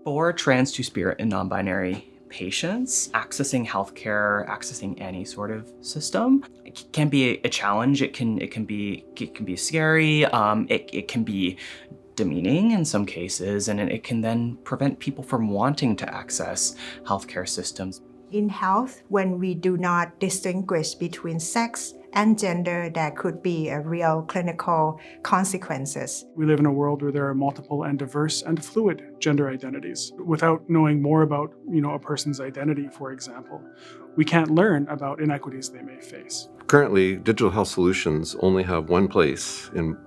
For trans, two-spirit, and non-binary patients, accessing healthcare, accessing any sort of system, it can be a challenge. It can be scary. It can be demeaning in some cases, and it can then prevent people from wanting to access healthcare systems. In health, when we do not distinguish between sex and gender, there could be a real clinical consequences. We live in a world where there are multiple and diverse and fluid gender identities. Without knowing more about, a person's identity, for example, we can't learn about inequities they may face. Currently, digital health solutions only have one place in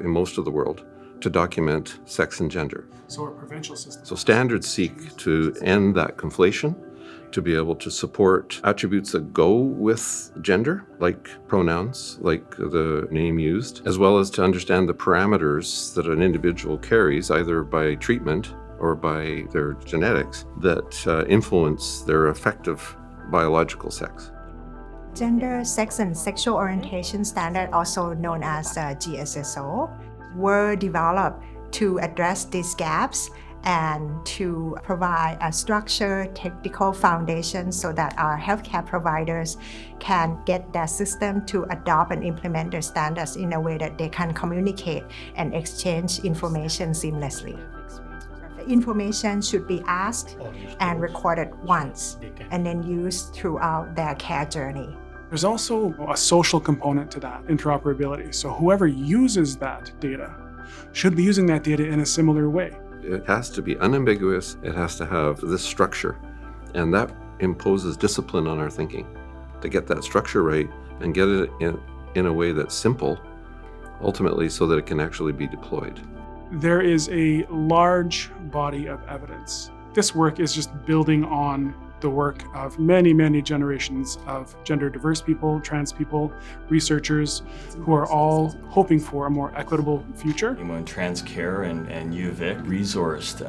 most of the world to document sex and gender. So our provincial system. So standards seek to end that conflation, to be able to support attributes that go with gender, like pronouns, like the name used, as well as to understand the parameters that an individual carries, either by treatment or by their genetics, that influence their effective biological sex. Gender, sex, and sexual orientation standard, also known as GSSO, were developed to address these gaps and to provide a structured technical foundation so that our healthcare providers can get their system to adopt and implement their standards in a way that they can communicate and exchange information seamlessly. The information should be asked and recorded once and then used throughout their care journey. There's also a social component to that interoperability. So whoever uses that data should be using that data in a similar way. It has to be unambiguous. It has to have this structure, and that imposes discipline on our thinking to get that structure right and get it in a way that's simple, ultimately, so that it can actually be deployed. There is a large body of evidence. This work is just building on the work of many, many generations of gender diverse people, trans people, researchers who are all hoping for a more equitable future. When Trans Care and UVic resourced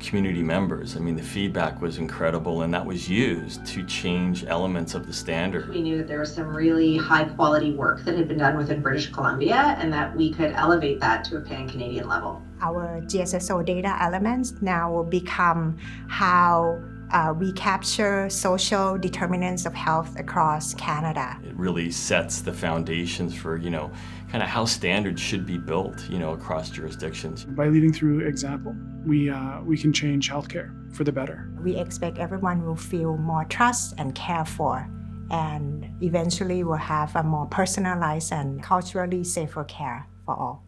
community members, the feedback was incredible, and that was used to change elements of the standard. We knew that there was some really high quality work that had been done within British Columbia, and that we could elevate that to a pan-Canadian level. Our GSSO data elements now will become how we capture social determinants of health across Canada. It really sets the foundations for, kind of how standards should be built, across jurisdictions. By leading through example, we can change healthcare for the better. We expect everyone will feel more trust and cared for, and eventually will have a more personalized and culturally safer care for all.